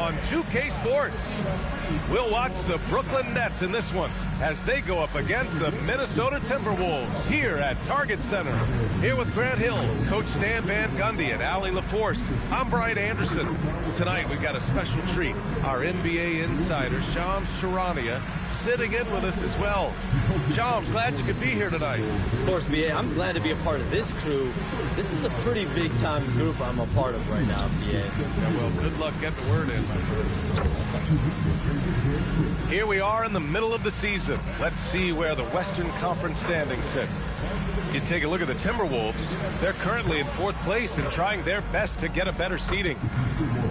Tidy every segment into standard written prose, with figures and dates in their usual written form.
on 2K Sports. We'll watch the Brooklyn Nets in this one as they go up against the Minnesota Timberwolves here at Target Center. Here with Grant Hill, Coach Stan Van Gundy, and Allie LaForce. I'm Brian Anderson. Tonight we've got a special treat. Our NBA insider, Shams Charania, sitting in with us as well. Shams, glad you could be here tonight. Of course, BA. I'm glad to be a part of this crew. This is a pretty big-time group I'm a part of right now, BA. Yeah, well, good luck getting the word in, my friend. Here we are in the middle of the season. Let's see where the Western Conference standings sit. You take a look at the Timberwolves. They're currently in 4th place and trying their best to get a better seeding.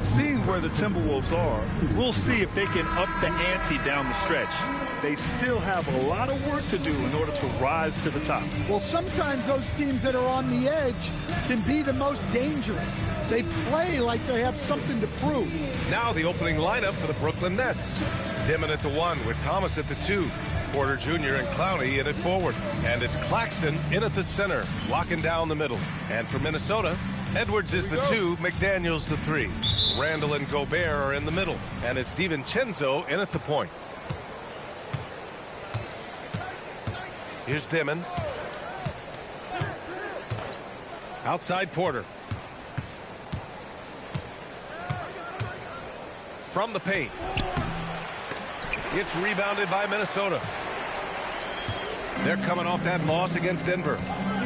Seeing where the Timberwolves are, we'll see if they can up the ante down the stretch. They still have a lot of work to do in order to rise to the top. Well, sometimes those teams that are on the edge can be the most dangerous. They play like they have something to prove. Now the opening lineup for the Brooklyn Nets. Dimon at the 1 with Thomas at the 2. Porter Jr. and Clowney in at forward. And it's Claxton in at the center, locking down the middle. And for Minnesota, Edwards is the 2, McDaniels the 3. Randall and Gobert are in the middle. And it's DiVincenzo in at the point. Here's Dimon. Outside Porter. From the paint. It's rebounded by Minnesota. They're coming off that loss against Denver.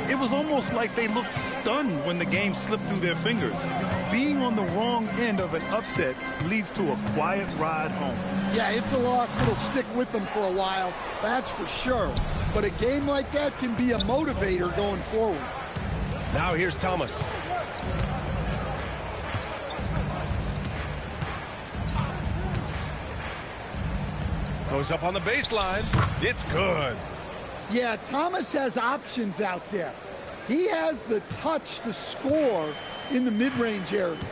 It was almost like they looked stunned when the game slipped through their fingers. Being on the wrong end of an upset leads to a quiet ride home. Yeah, it's a loss that'll stick with them for a while, that's for sure. But a game like that can be a motivator going forward. Now here's Thomas. Goes up on the baseline. It's good. Yeah, Thomas has options out there. He has the touch to score in the mid-range areas.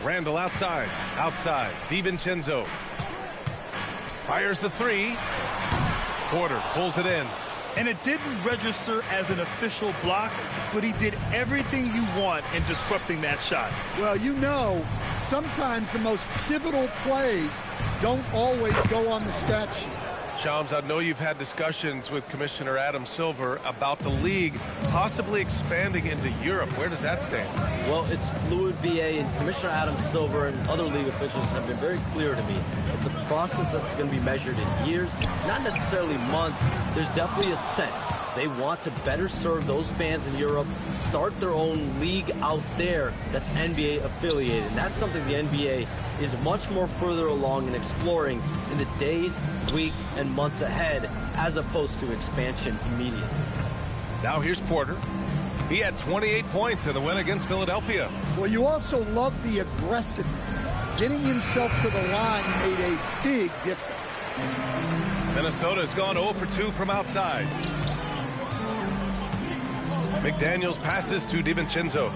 Randall outside. DiVincenzo fires the 3. Porter pulls it in. And it didn't register as an official block, but he did everything you want in disrupting that shot. Well, you know, sometimes the most pivotal plays don't always go on the stat sheet. Shams, I know you've had discussions with Commissioner Adam Silver about the league possibly expanding into Europe. Where does that stand? Well, it's fluid, BA, and Commissioner Adam Silver and other league officials have been very clear to me. It's a process that's going to be measured in years, not necessarily months. There's definitely a sense they want to better serve those fans in Europe, start their own league out there that's NBA affiliated. And that's something the NBA is much more further along in exploring in the days, weeks, and months ahead, as opposed to expansion immediately. Now here's Porter. He had 28 points in the win against Philadelphia. Well, you also love the aggressiveness. Getting himself to the line made a big difference. Minnesota's gone 0 for 2 from outside. McDaniels passes to DiVincenzo.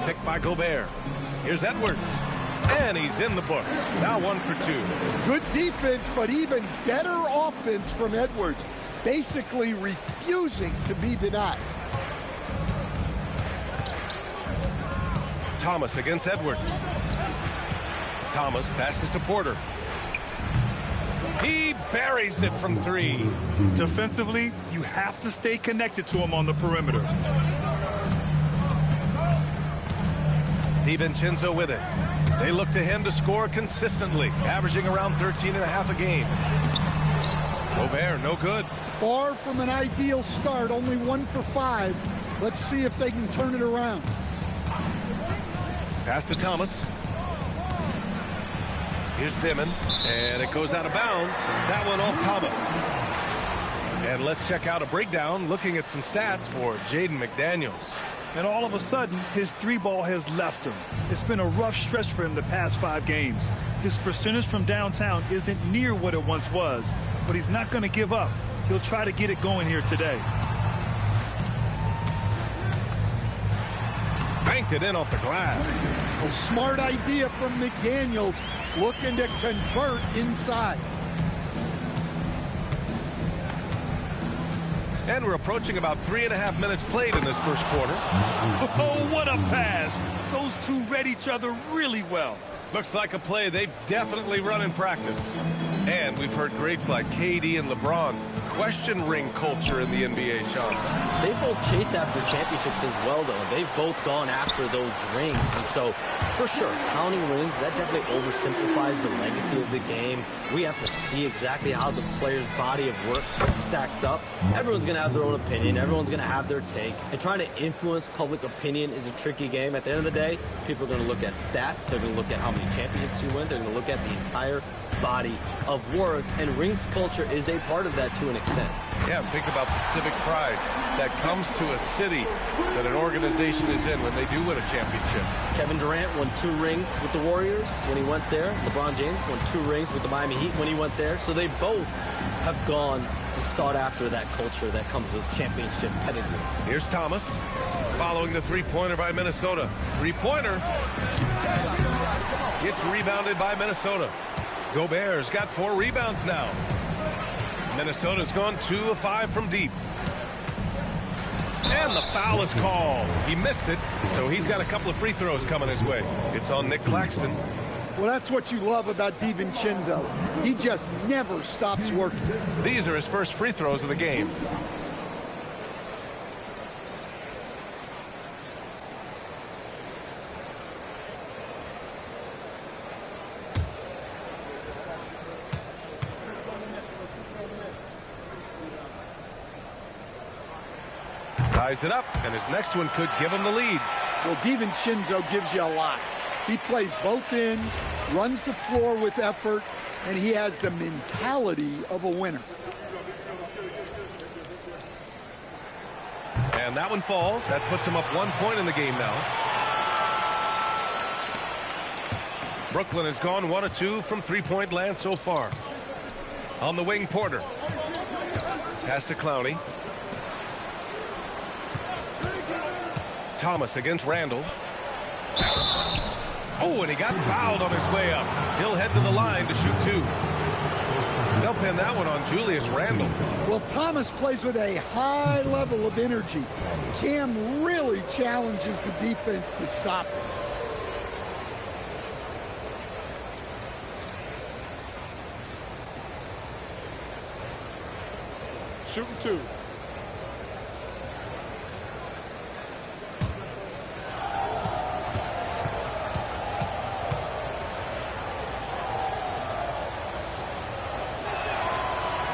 Picked by Gobert. Here's Edwards. And he's in the books. Now 1 for 2. Good defense, but even better offense from Edwards. Basically refusing to be denied. Thomas against Edwards. Thomas passes to Porter. He buries it from 3. Defensively, you have to stay connected to him on the perimeter. DiVincenzo with it. They look to him to score consistently, averaging around 13.5 a game. Gobert, no good. Far from an ideal start, only 1 for 5. Let's see if they can turn it around. Pass to Thomas. Here's Dimon, and it goes out of bounds. That one off Thomas. And let's check out a breakdown looking at some stats for Jaden McDaniels. And all of a sudden, his 3-ball has left him. It's been a rough stretch for him the past 5 games. His percentage from downtown isn't near what it once was, but he's not going to give up. He'll try to get it going here today. Banked it in off the glass. A smart idea from McDaniels, looking to convert inside. And we're approaching about 3.5 minutes played in this first quarter. Oh, what a pass. Those two read each other really well. Looks like a play they've definitely run in practice. And we've heard greats like KD and LeBron question ring culture in the NBA, Sean. They both chase after championships as well, though. They've both gone after those rings. And so, for sure, counting rings, that definitely oversimplifies the legacy of the game. We have to see exactly how the player's body of work stacks up. Everyone's going to have their own opinion. Everyone's going to have their take. And trying to influence public opinion is a tricky game. At the end of the day, people are going to look at stats. They're going to look at how many championships you win. They're going to look at the entire body of work. And rings culture is a part of that to an extent. Yeah, think about the civic pride that comes to a city that an organization is in when they do win a championship. Kevin Durant won 2 rings with the Warriors when he went there. LeBron James won 2 rings with the Miami Heat when he went there. So they both have gone and sought after that culture that comes with championship pedigree. Here's Thomas following the three-pointer by Minnesota. Three-pointer gets rebounded by Minnesota. Gobert's got 4 rebounds now. Minnesota's gone 2 of 5 from deep. And the foul is called. He missed it, so he's got a couple of free throws coming his way. It's on Nick Claxton. Well, that's what you love about DiVincenzo. He just never stops working. These are his first free throws of the game. Ties it up, and his next one could give him the lead. Well, DiVincenzo gives you a lot. He plays both ends, runs the floor with effort, and he has the mentality of a winner. And that one falls. That puts him up 1 point in the game now. Brooklyn has gone 1 of 2 from three-point land so far. On the wing, Porter. Pass to Clowney. Thomas against Randall. Oh, and he got fouled on his way up. He'll head to the line to shoot 2. They'll pin that one on Julius Randle. Well, Thomas plays with a high level of energy. Cam really challenges the defense to stop him. Shooting 2.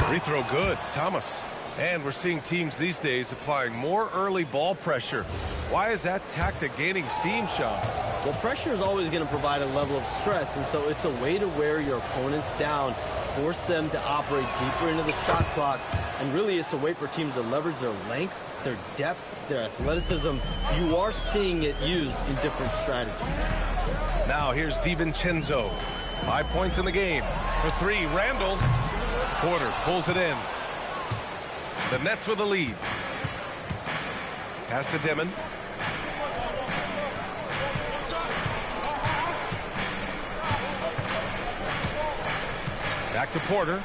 Free throw good, Thomas. And we're seeing teams these days applying more early ball pressure. Why is that tactic gaining steam, Sean? Well, pressure is always going to provide a level of stress, and so it's a way to wear your opponents down, force them to operate deeper into the shot clock, and really it's a way for teams to leverage their length, their depth, their athleticism. You are seeing it used in different strategies. Now here's DiVincenzo. 5 points in the game. For 3, Randall. Porter pulls it in. The Nets with the lead. Pass to Dimon. Back to Porter.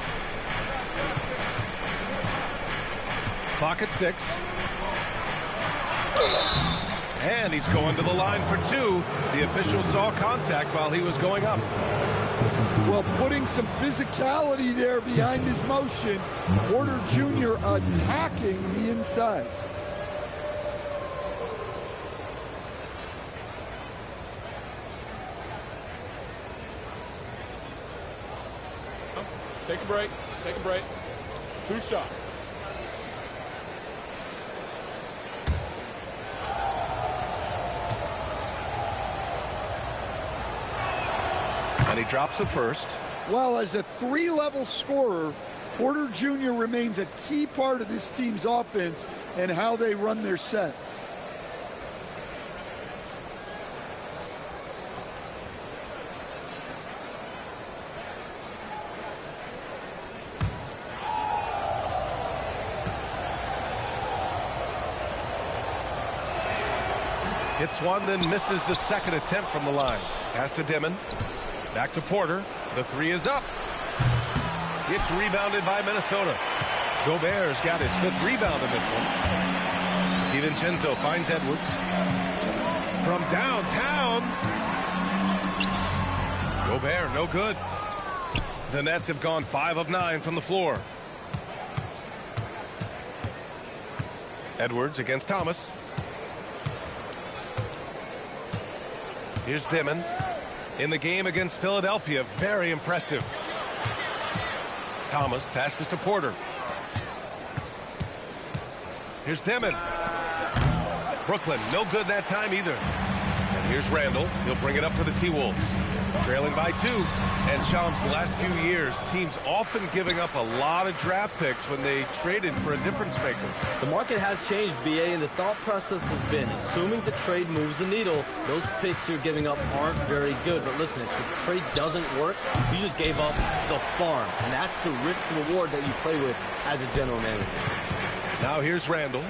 Clock at 6. And he's going to the line for 2. The official saw contact while he was going up. Well, putting some physicality there behind his motion. Porter Jr. attacking the inside. Take a break. Take a break. 2 shots. And he drops it first. Well, as a 3-level scorer, Porter Jr. remains a key part of this team's offense and how they run their sets. Hits one, then misses the second attempt from the line. Pass to Dimon. Back to Porter. The 3 is up. It's rebounded by Minnesota. Gobert's got his 5th rebound in this one. DiVincenzo finds Edwards. From downtown. Gobert, no good. The Nets have gone 5 of 9 from the floor. Edwards against Thomas. Here's Dimon. In the game against Philadelphia, very impressive. Thomas passes to Porter. Here's Dimon. Brooklyn, no good that time either. And here's Randall. He'll bring it up for the T-Wolves. Trailing by 2. And Shams, the last few years, teams often giving up a lot of draft picks when they traded for a difference maker. The market has changed, BA, and the thought process has been, assuming the trade moves the needle, those picks you're giving up aren't very good. But listen, if the trade doesn't work, you just gave up the farm. And that's the risk-reward that you play with as a general manager. Now here's Randall.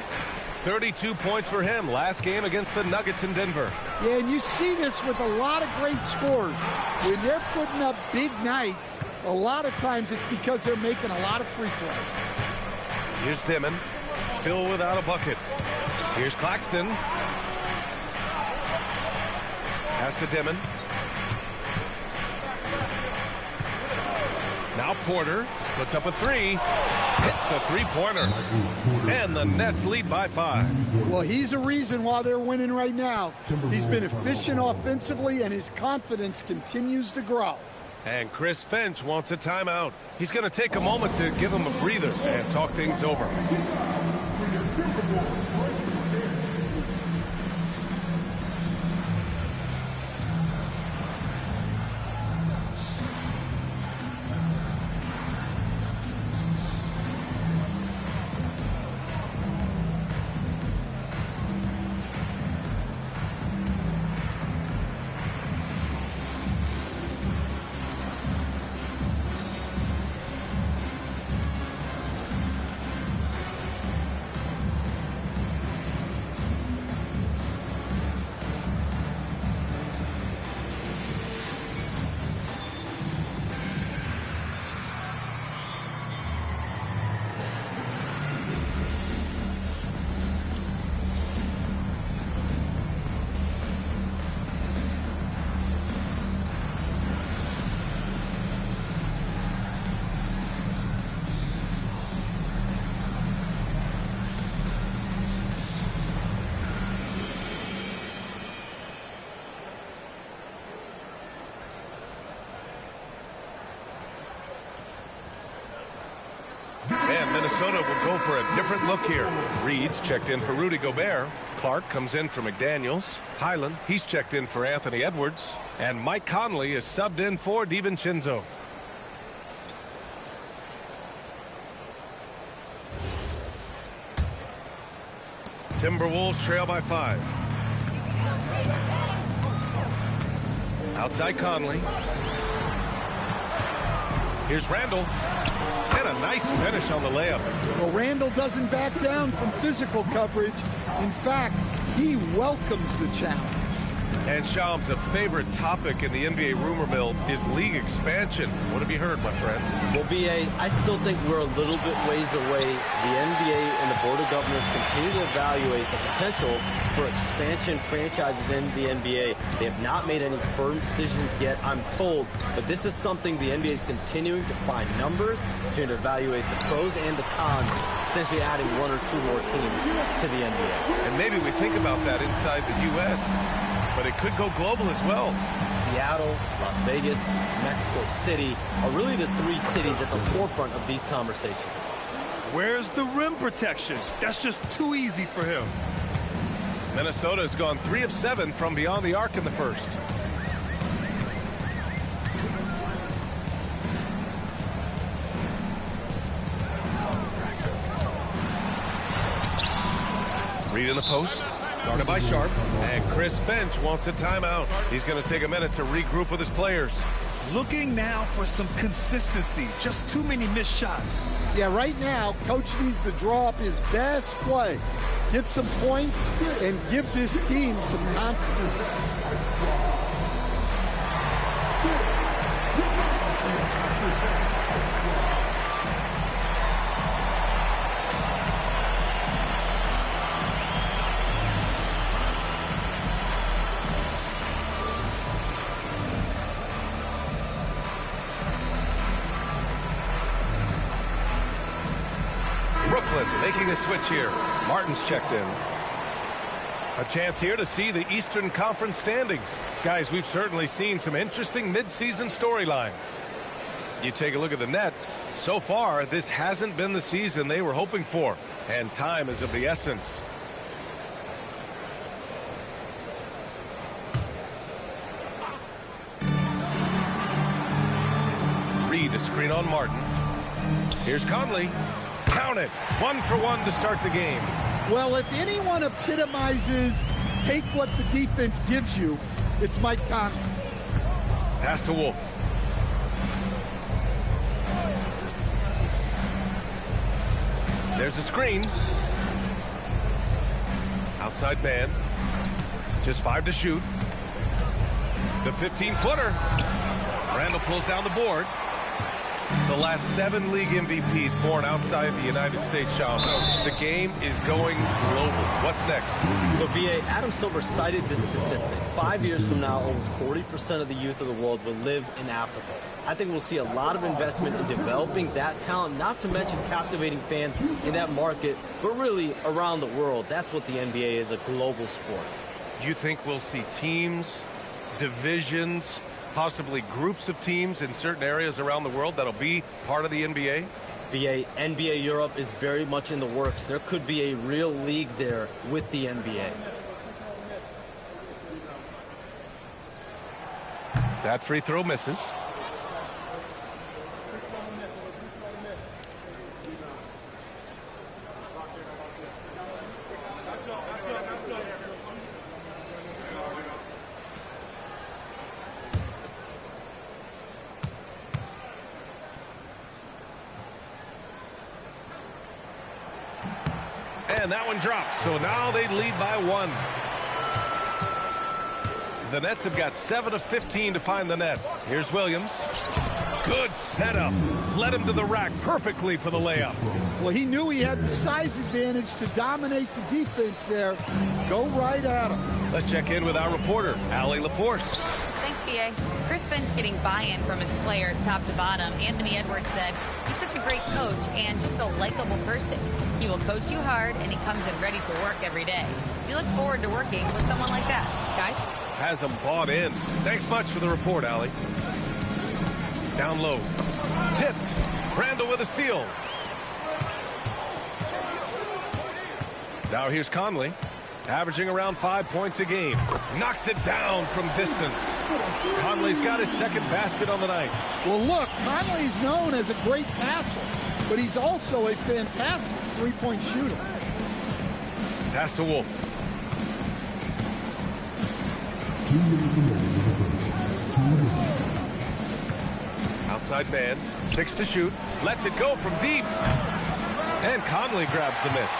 32 points for him last game against the Nuggets in Denver. Yeah, and you see this with a lot of great scores. When they're putting up big nights, a lot of times it's because they're making a lot of free throws. Here's Dimon, still without a bucket. Here's Claxton. Pass to Dimon. Now Porter puts up a 3. Hits a 3-pointer. And the Nets lead by 5. Well, he's a reason why they're winning right now. He's been efficient offensively, and his confidence continues to grow. And Chris Finch wants a timeout. He's going to take a moment to give him a breather and talk things over. And Minnesota will go for a different look here. Reed's checked in for Rudy Gobert. Clark comes in for McDaniels. Highland, he's checked in for Anthony Edwards. And Mike Conley is subbed in for DiVincenzo. Timberwolves trail by 5. Outside Conley. Here's Randall. And a nice finish on the layup. Well, Randall doesn't back down from physical coverage. In fact, he welcomes the challenge. And Shams, a favorite topic in the NBA rumor mill is league expansion. What have you heard, my friend? Well, BA, I still think we're a little bit ways away. The NBA and the Board of Governors continue to evaluate the potential for expansion franchises in the NBA. They have not made any firm decisions yet, I'm told, but this is something the NBA is continuing to find numbers, to evaluate the pros and the cons, potentially adding 1 or 2 more teams to the NBA. And maybe we think about that inside the U.S., but it could go global as well. Seattle, Las Vegas, Mexico City are really the 3 cities at the forefront of these conversations. Where's the rim protection? That's just too easy for him. Minnesota has gone 3 of 7 from beyond the arc in the first. Reed in the post. Guarded by Sharp. And Chris Finch wants a timeout. He's going to take a minute to regroup with his players. Looking now for some consistency. Just too many missed shots. Yeah, right now, Coach needs to draw up his best play, get some points, and give this team some confidence. making a switch here. Martin's checked in. A chance here to see the Eastern Conference standings. Guys, we've certainly seen some interesting midseason storylines. You take a look at the Nets. So far, this hasn't been the season they were hoping for, and time is of the essence. Reed, a screen on Martin. Here's Conley. Count it. 1 for 1 to start the game. Well, if anyone epitomizes take what the defense gives you, it's Mike Conley. Pass to Wolf. There's a screen. Outside man. Just 5 to shoot. The 15-footer. Randall pulls down the board. The last 7 league MVPs born outside the United States, Sean. The game is going global. What's next? So, B.A., Adam Silver cited this statistic. 5 years from now, over 40% of the youth of the world will live in Africa. I think we'll see a lot of investment in developing that talent, not to mention captivating fans in that market, but really around the world. That's what the NBA is, a global sport. You think we'll see teams, divisions, possibly groups of teams in certain areas around the world that'll be part of the NBA? BA, NBA Europe is very much in the works. There could be a real league there with the NBA. That free throw misses. And that one drops, so now they lead by 1. The Nets have got 7 of 15 to find the net. Here's Williams. Good setup. Led him to the rack perfectly for the layup. Well, he knew he had the size advantage to dominate the defense there. Go right at him. Let's check in with our reporter, Allie LaForce. Thanks, B.A. Chris Finch getting buy-in from his players top to bottom. Anthony Edwards said he's such a great coach and just a likable person. He will coach you hard, and he comes in ready to work every day. We look forward to working with someone like that. Guys? Has them bought in. Thanks much for the report, Allie. Down low. Tipped. Randall with a steal. Now here's Conley. Averaging around 5 points a game. Knocks it down from distance. Conley's got his second basket on the night. Well, look, Conley's known as a great passer, but he's also a fantastic three-point shooter. Pass to Wolf. Outside man. 6 to shoot. Lets it go from deep. And Conley grabs the miss.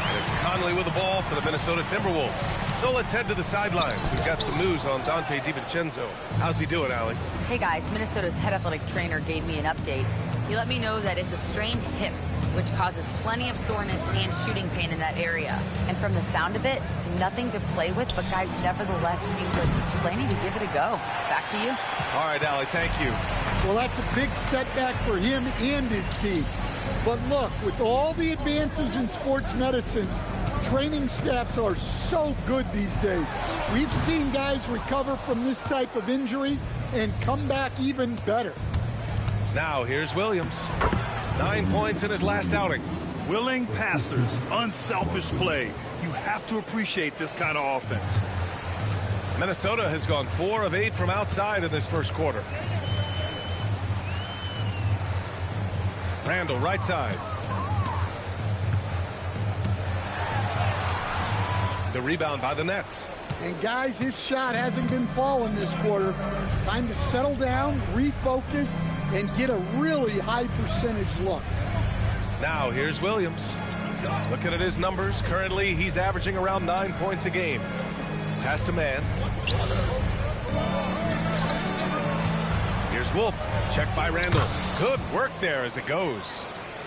And it's Conley with the ball for the Minnesota Timberwolves. So let's head to the sidelines. We've got some news on Dante DiVincenzo. How's he doing, Allie? Hey, guys. Minnesota's head athletic trainer gave me an update. He let me know that it's a strained hip, which causes plenty of soreness and shooting pain in that area. And from the sound of it, nothing to play with, but guys, nevertheless, seems like he's planning to give it a go. Back to you. All right, Allie, thank you. Well, that's a big setback for him and his team. But look, with all the advances in sports medicine, training staffs are so good these days. We've seen guys recover from this type of injury and come back even better. Now here's Williams. 9 points in his last outing. Willing passers, unselfish play. You have to appreciate this kind of offense. Minnesota has gone 4 of 8 from outside in this first quarter. Randall, right side. The rebound by the Nets. And guys, his shot hasn't been falling this quarter. Time to settle down, refocus, and get a really high percentage look. Now here's Williams. Looking at his numbers, currently he's averaging around 9 points a game. Pass to man. Here's Wolf. Checked by Randall. Good work there as it goes.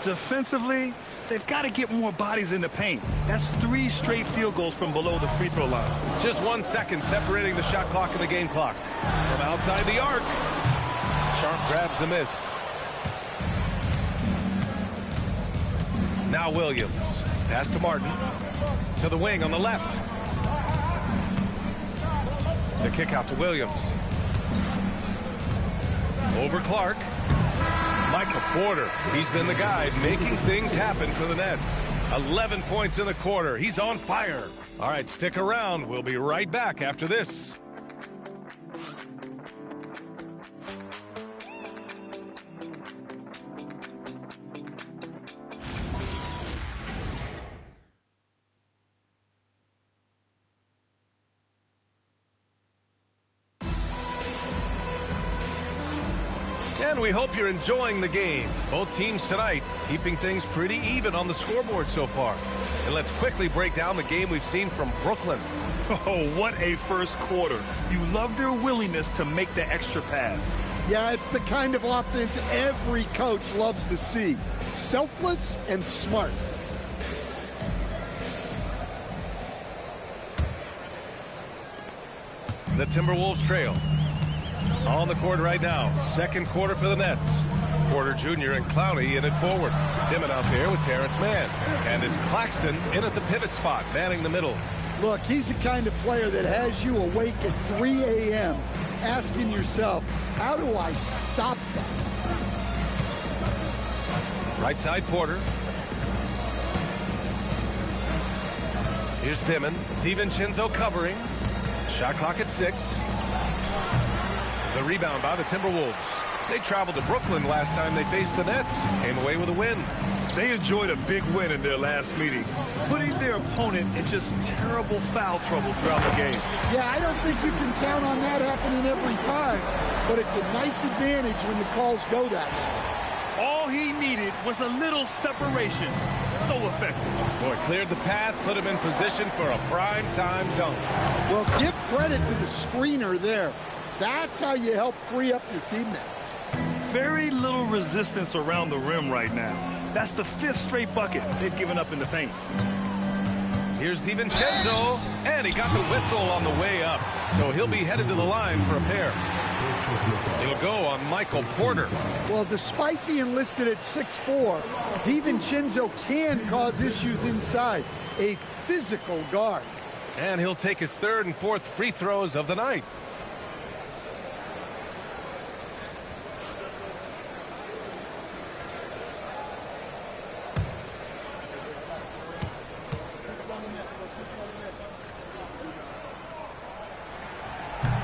Defensively, they've got to get more bodies in the paint. That's 3 straight field goals from below the free throw line. Just 1 second separating the shot clock and the game clock. From outside the arc. Sharp grabs the miss. Now Williams. Pass to Martin. To the wing on the left. The kick out to Williams. Over Clark. Michael Porter. He's been the guy making things happen for the Nets. 11 points in the quarter. He's on fire. All right, stick around. We'll be right back after this. And we hope you're enjoying the game. Both teams tonight keeping things pretty even on the scoreboard so far. And let's quickly break down the game we've seen from Brooklyn. Oh, what a first quarter. You love their willingness to make the extra pass. Yeah, it's the kind of offense every coach loves to see. Selfless and smart. The Timberwolves trail. On the court right now. Second quarter for the Nets. Porter Jr. and Clowney in it forward. Dimon out there with Terrence Mann. And it's Claxton in at the pivot spot, manning the middle. Look, he's the kind of player that has you awake at 3 a.m. asking yourself, how do I stop that? Right side Porter. Here's Dimon. DiVincenzo covering. Shot clock at 6. The rebound by the Timberwolves. They traveled to Brooklyn last time they faced the Nets. Came away with a win. They enjoyed a big win in their last meeting, putting their opponent in just terrible foul trouble throughout the game. Yeah, I don't think you can count on that happening every time, but it's a nice advantage when the calls go that way. All he needed was a little separation. So effective. Boy, cleared the path, put him in position for a prime-time dunk. Well, give credit to the screener there. That's how you help free up your teammates. Very little resistance around the rim right now. That's the 5th straight bucket they've given up in the paint. Here's DiVincenzo, and he got the whistle on the way up. So he'll be headed to the line for a pair. He'll go on Michael Porter. Well, despite being listed at 6'4", DiVincenzo can cause issues inside. A physical guard. And he'll take his 3rd and 4th free throws of the night.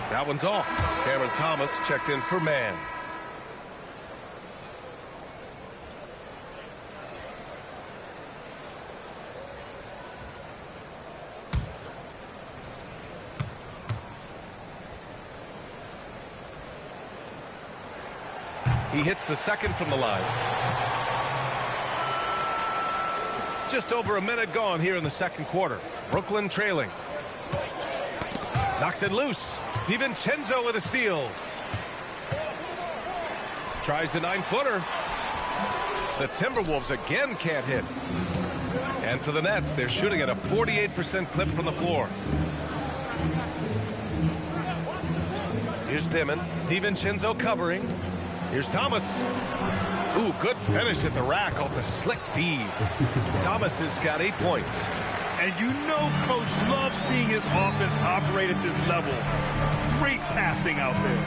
That one's off. Cameron Thomas checked in for Mann. He hits the second from the line. Just over a minute gone here in the second quarter. Brooklyn trailing. Knocks it loose. DiVincenzo with a steal. Tries the 9-footer. The Timberwolves again can't hit. And for the Nets, they're shooting at a 48% clip from the floor. Here's Dimon. DiVincenzo covering. Here's Thomas. Ooh, good finish at the rack off the slick feed. Thomas has got 8 points. And you know Coach loves seeing his offense operate at this level. Great passing out there.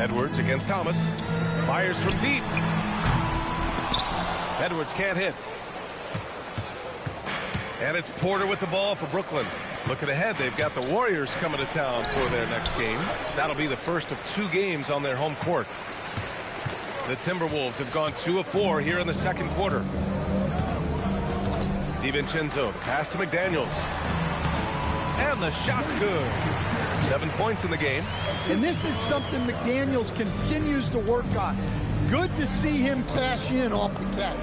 Edwards against Thomas. Fires from deep. Edwards can't hit. And it's Porter with the ball for Brooklyn. Looking ahead, they've got the Warriors coming to town for their next game. That'll be the first of 2 games on their home court. The Timberwolves have gone 2 of 4 here in the second quarter. DiVincenzo, pass to McDaniels. And the shot's good. 7 points in the game. And this is something McDaniels continues to work on. Good to see him cash in off the catch.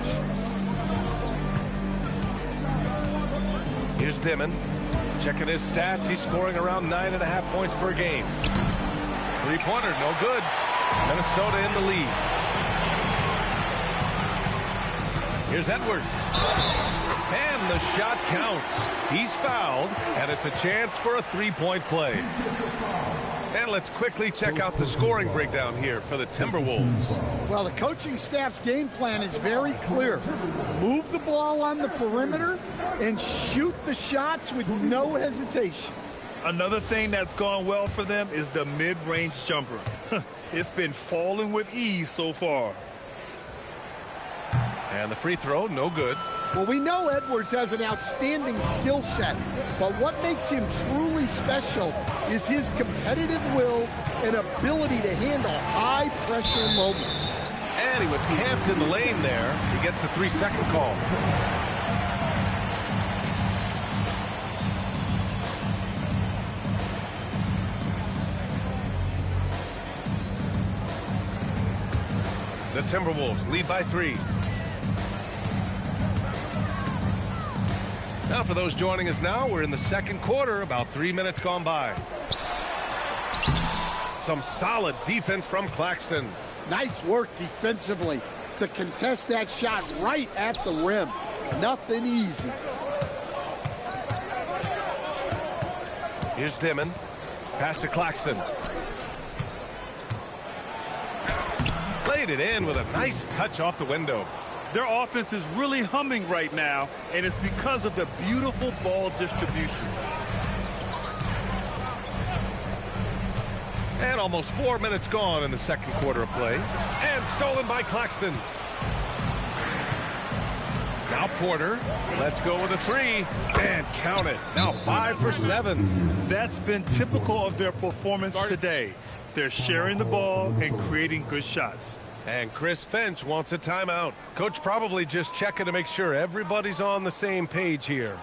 Here's Dimon. Checking his stats. He's scoring around 9.5 points per game. 3-pointer, no good. Minnesota in the lead. Here's Edwards. And the shot counts. He's fouled, and it's a chance for a 3-point play. And let's quickly check out the scoring breakdown here for the Timberwolves. Well, the coaching staff's game plan is very clear. Move the ball on the perimeter and shoot the shots with no hesitation. Another thing that's gone well for them is the mid-range jumper. It's been falling with ease so far. And the free throw, no good. Well, we know Edwards has an outstanding skill set, but what makes him truly special is his competitive will and ability to handle high-pressure moments. And he was camped in the lane there. He gets a 3-second call. The Timberwolves lead by 3. Now for those joining us now, we're in the second quarter, about 3 minutes gone by. Some solid defense from Claxton. Nice work defensively to contest that shot right at the rim. Nothing easy. Here's Dimon. Pass to Claxton. Laid it in with a nice touch off the window. Their offense is really humming right now, and it's because of the beautiful ball distribution. And almost 4 minutes gone in the second quarter of play. And stolen by Claxton. Now Porter. Let's go with a 3. And count it. Now 5 for 7. That's been typical of their performance today. They're sharing the ball and creating good shots. And Chris Finch wants a timeout. Coach probably just checking to make sure everybody's on the same page here.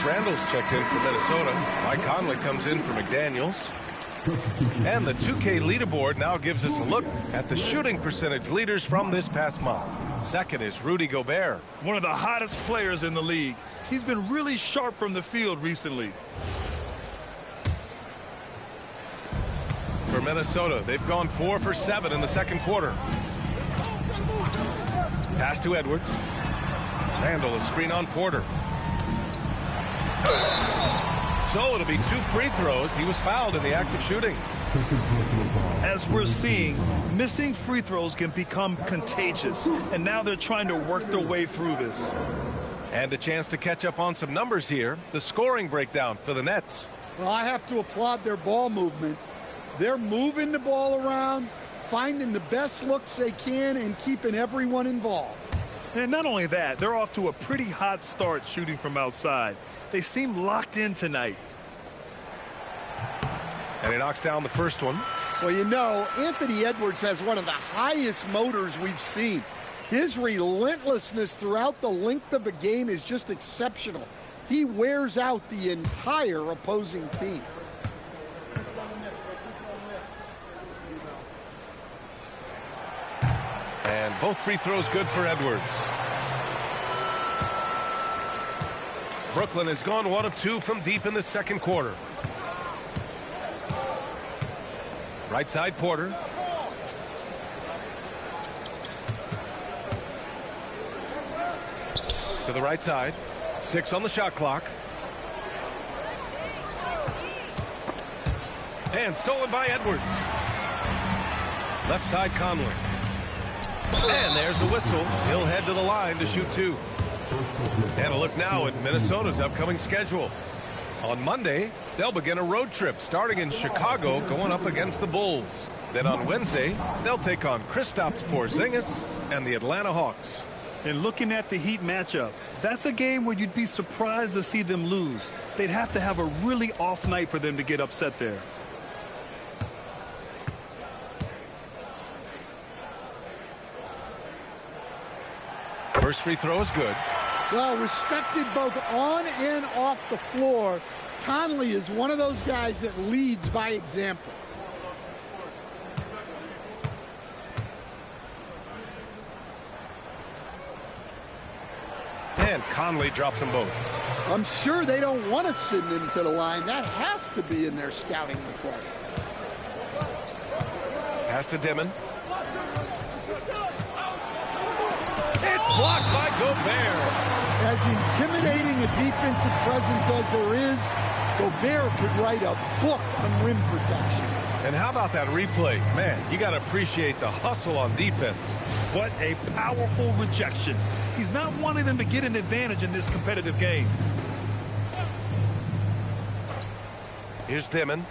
Randall's checked in for Minnesota. Mike Conley comes in for McDaniels. And the 2K leaderboard now gives us a look at the shooting percentage leaders from this past month. Second is Rudy Gobert. One of the hottest players in the league. He's been really sharp from the field recently. For Minnesota, they've gone 4 for 7 in the second quarter. Pass to Edwards. Randall, a screen on Porter. So it'll be 2 free throws. He was fouled in the act of shooting. As we're seeing, missing free throws can become contagious, and now they're trying to work their way through this. And a chance to catch up on some numbers here. The scoring breakdown for the Nets. Well, I have to applaud their ball movement. They're moving the ball around, finding the best looks they can, and keeping everyone involved. And not only that, they're off to a pretty hot start shooting from outside. They seem locked in tonight. And he knocks down the first one. Well, you know, Anthony Edwards has one of the highest motors we've seen. His relentlessness throughout the length of a game is just exceptional. He wears out the entire opposing team. And both free throws good for Edwards. Brooklyn has gone 1 of 2 from deep in the second quarter. Right side, Porter. To the right side. 6 on the shot clock. And stolen by Edwards. Left side, Conley. And there's the whistle. He'll head to the line to shoot 2. And a look now at Minnesota's upcoming schedule. On Monday, they'll begin a road trip starting in Chicago, going up against the Bulls. Then on Wednesday, they'll take on Kristaps Porzingis and the Atlanta Hawks. And looking at the Heat matchup, that's a game where you'd be surprised to see them lose. They'd have to have a really off night for them to get upset there. First free throw is good. Well, respected both on and off the floor, Conley is one of those guys that leads by example. And Conley drops them both. I'm sure they don't want to send him to the line. That has to be in their scouting report. Pass to Dimon. It's blocked by Gobert. As intimidating a defensive presence as there is, Gobert could write a book on rim protection. And how about that replay? Man, you got to appreciate the hustle on defense. What a powerful rejection. He's not wanting them to get an advantage in this competitive game. Here's Dimon.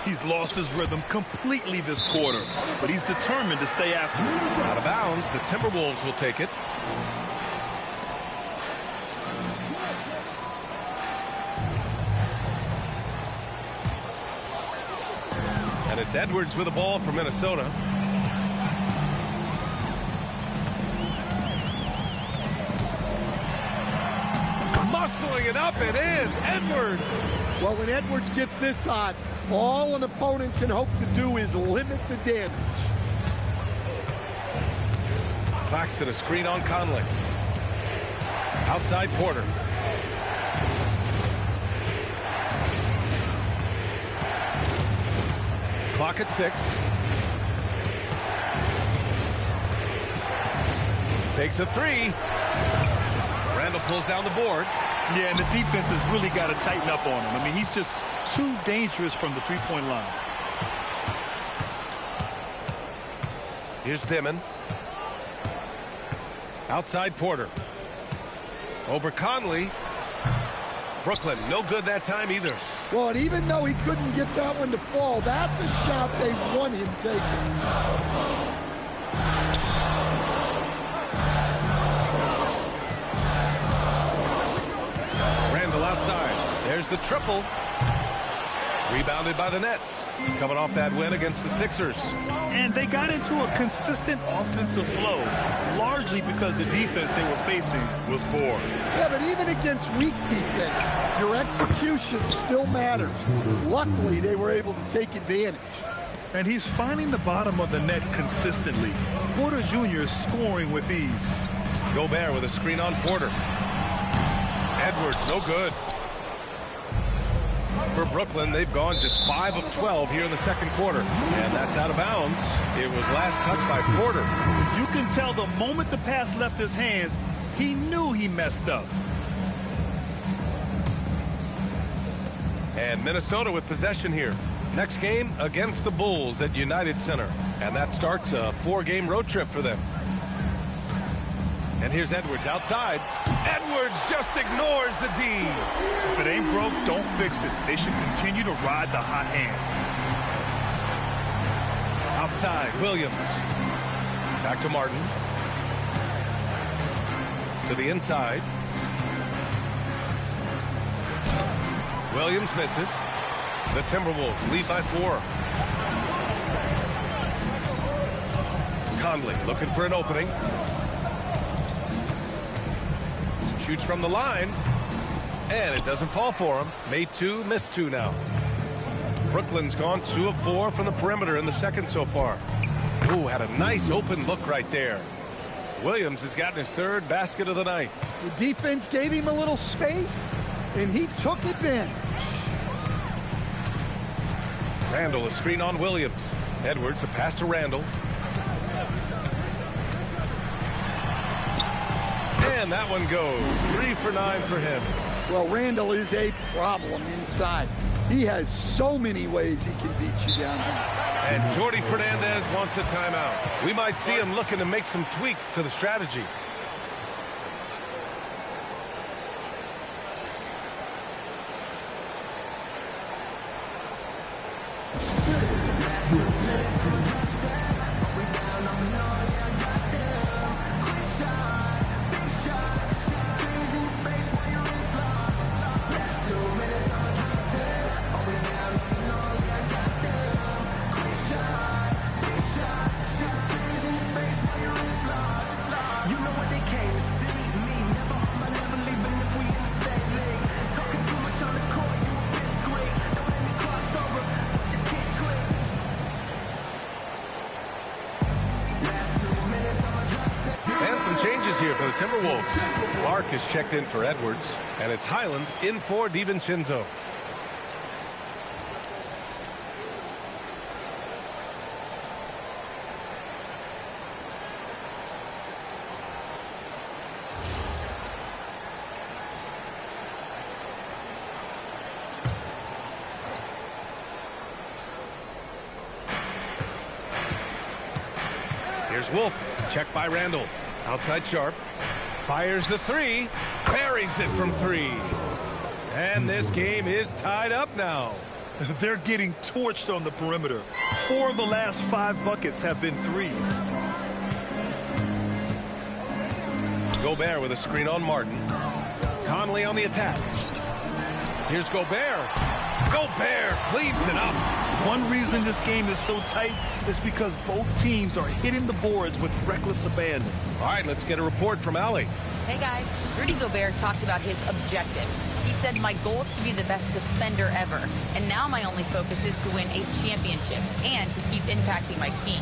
He's lost his rhythm completely this quarter, but he's determined to stay after it. Out of bounds, the Timberwolves will take it. And it's Edwards with the ball for Minnesota. Muscling it up and in. Edwards. Well, when Edwards gets this hot, all an opponent can hope to do is limit the damage. Claxton a screen on Conley. Outside Porter. Clock at 6. Takes a 3. Randall pulls down the board. Yeah, and the defense has really got to tighten up on him. I mean, he's just too dangerous from the three-point line. Here's Dimon. Outside Porter. Over Conley. Brooklyn, no good that time either. Well, and even though he couldn't get that one to fall, that's a shot they want him taking. Randall outside. There's the triple. Rebounded by the Nets. Coming off that win against the Sixers. And they got into a consistent offensive flow, largely because the defense they were facing was poor. Yeah, but even against weak defense, your execution still matters. Luckily, they were able to take advantage. And he's finding the bottom of the net consistently. Porter Jr. is scoring with ease. Gobert with a screen on Porter. Edwards, no good. For Brooklyn, they've gone just 5 of 12 here in the second quarter. And that's out of bounds. It was last touched by Porter. You can tell the moment the pass left his hands, he knew he messed up. And Minnesota with possession here. Next game against the Bulls at United Center. And that starts a 4-game road trip for them. And here's Edwards outside. Edwards just ignores the D. If it ain't broke, don't fix it. They should continue to ride the hot hand. Outside, Williams. Back to Martin. To the inside. Williams misses. The Timberwolves lead by 4. Conley looking for an opening. Shoots from the line. And it doesn't fall for him. Made 2, missed 2 now. Brooklyn's gone 2 of 4 from the perimeter in the second so far. Ooh, had a nice open look right there. Williams has gotten his 3rd basket of the night. The defense gave him a little space, and he took advantage. Randall, a screen on Williams. Edwards, a pass to Randall. And that one goes. 3 for 9 for him. Well, Randall is a problem inside. He has so many ways he can beat you down here. And Jordy Fernandez wants a timeout. We might see him looking to make some tweaks to the strategy. here for the Timberwolves. Clark is checked in for Edwards, and it's Highland in for DiVincenzo. Here's Wolf, checked by Randall. Outside Sharp, fires the three, buries it from three. And this game is tied up now. They're getting torched on the perimeter. 4 of the last 5 buckets have been threes. Gobert with a screen on Martin. Conley on the attack. Here's Gobert. Gobert cleans it up. One reason this game is so tight is because both teams are hitting the boards with reckless abandon. All right, let's get a report from Allie. Hey guys, Rudy Gobert talked about his objectives. He said, my goal is to be the best defender ever, and now my only focus is to win a championship and to keep impacting my team.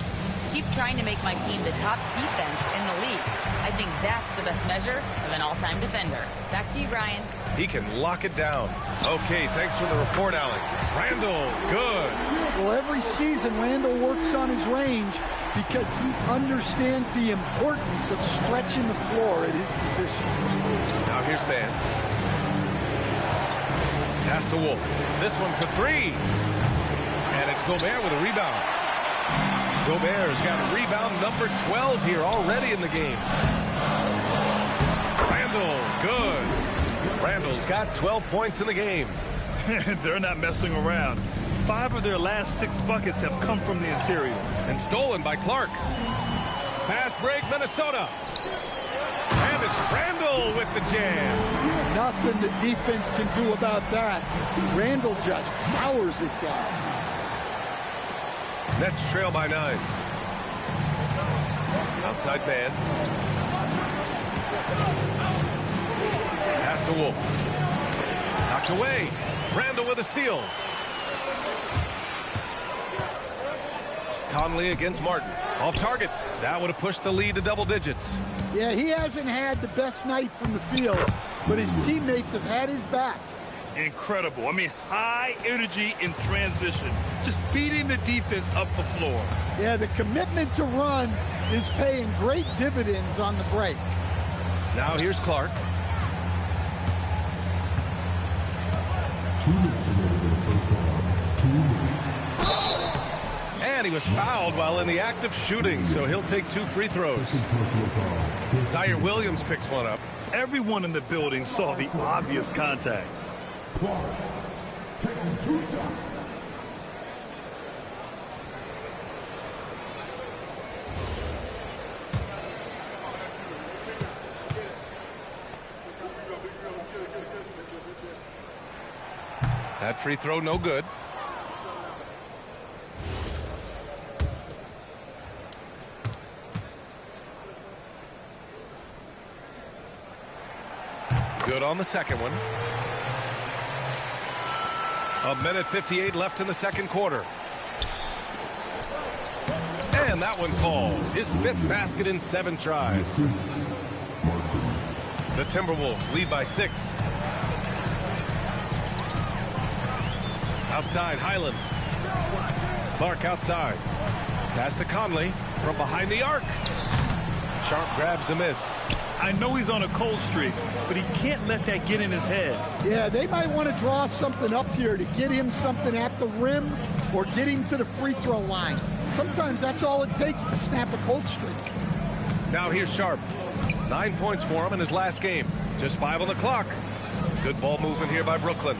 Keep trying to make my team the top defense in the league. I think that's the best measure of an all-time defender. Back to you, Brian. He can lock it down. Okay, thanks for the report, Allie. Randall, good. Well, every season, Randall works on his range because he understands the importance of stretching the floor at his position. Now here's Man. Pass to Wolf. This one for three. And it's Gobert with a rebound. Gobert's got rebound number 12 here already in the game. Randall, good. Randall's got 12 points in the game. They're not messing around. 5 of their last 6 buckets have come from the interior. And stolen by Clark. Fast break, Minnesota. And it's Randall with the jam. Nothing the defense can do about that. Randall just powers it down. Nets trail by 9. Outside Man. Pass to Wolf. Knocked away. Randall with a steal. Conley against Martin. Off target. That would have pushed the lead to double digits. Yeah, he hasn't had the best night from the field, but his teammates have had his back. Incredible. I mean, high energy in transition. Just beating the defense up the floor. Yeah, the commitment to run is paying great dividends on the break. Now here's Clark. And he was fouled while in the act of shooting, so he'll take 2 free throws. Zaire Williams picks one up. Everyone in the building saw the obvious contact. That free throw no good. Good on the second one. 1:58 left in the second quarter. And that one falls. His 5th basket in 7 tries. The Timberwolves lead by 6. Outside, Highland. Clark outside. Pass to Conley from behind the arc. Sharp grabs the miss. I know he's on a cold streak, but he can't let that get in his head. Yeah, they might want to draw something up here to get him something at the rim or get him to the free throw line. Sometimes that's all it takes to snap a cold streak. Now here's Sharp. 9 points for him in his last game. Just 5 on the clock. Good ball movement here by Brooklyn.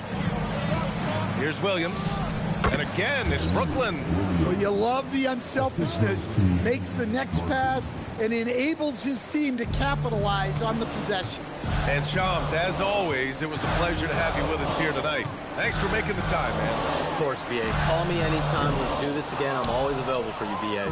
Here's Williams. And again, it's Brooklyn. Well, you love the unselfishness. Makes the next pass and enables his team to capitalize on the possession. And Shams, as always, it was a pleasure to have you with us here tonight. Thanks for making the time, man. Of course, B.A. Call me anytime. Let's do this again. I'm always available for you, B.A.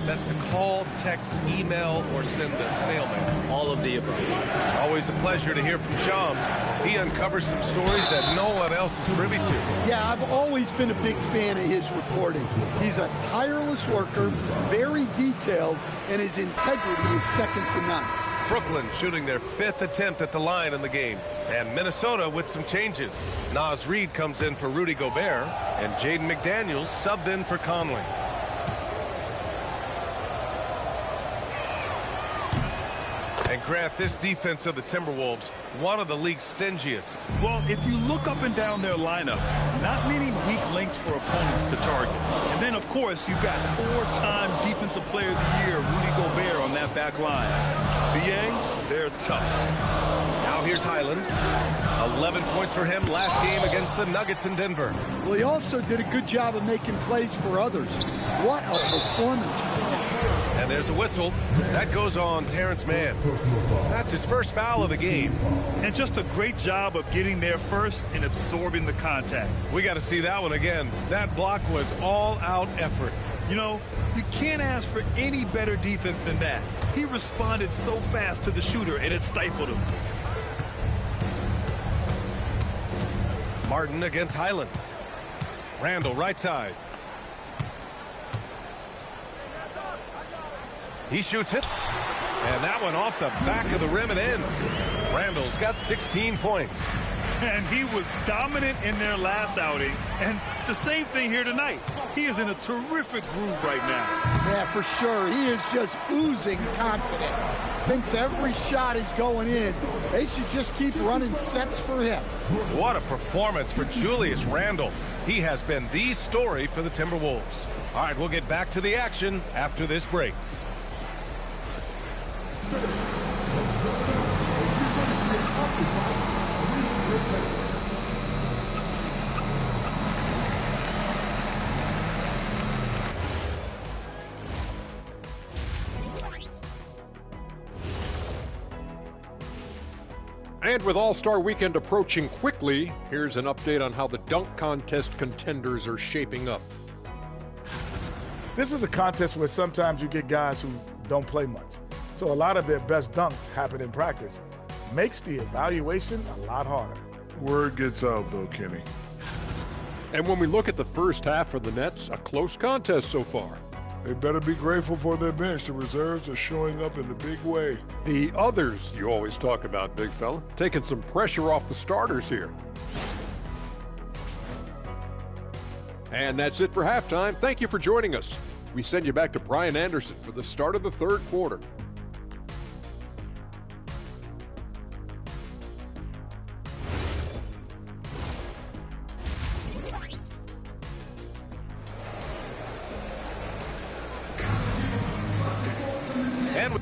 Best to call, text, email, or send a snail mail. All of the above. Always a pleasure to hear from Shams. He uncovers some stories that no one else is privy to. Yeah, I've always been a big fan of his reporting. He's a tireless worker, very detailed, and his integrity is second to none. Brooklyn shooting their 5th attempt at the line in the game. And Minnesota with some changes. Naz Reid comes in for Rudy Gobert, and Jaden McDaniels subbed in for Conley. And Grant, this defense of the Timberwolves, one of the league's stingiest. Well, if you look up and down their lineup, not many weak links for opponents to target. And then, of course, you've got 4-time Defensive Player of the Year, Rudy Gobert, on that back line. BA, they're tough. Now here's Highland. 11 points for him last game against the Nuggets in Denver. Well, he also did a good job of making plays for others. What a performance. And there's a whistle. That goes on Terrence Mann. That's his first foul of the game. And just a great job of getting there first and absorbing the contact. We got to see that one again. That block was all-out effort. You know, you can't ask for any better defense than that. He responded so fast to the shooter, and it stifled him. Martin against Highland. Randall right side. He shoots it. And that one off the back of the rim and in. Randall's got 16 points. And he was dominant in their last outing. And the same thing here tonight. He is in a terrific groove right now. Yeah, for sure. He is just oozing confidence. Thinks every shot is going in. They should just keep running sets for him. What a performance for Julius Randle. He has been the story for the Timberwolves. All right, we'll get back to the action after this break. And with All-Star Weekend approaching quickly, here's an update on how the dunk contest contenders are shaping up. This is a contest where sometimes you get guys who don't play much. So a lot of their best dunks happen in practice. Makes the evaluation a lot harder. Word gets out, though, Kenny. And when we look at the first half for the Nets, a close contest so far. They better be grateful for their bench. The reserves are showing up in a big way. The others you always talk about, big fella, taking some pressure off the starters here. And that's it for halftime. Thank you for joining us. We send you back to Brian Anderson for the start of the third quarter. And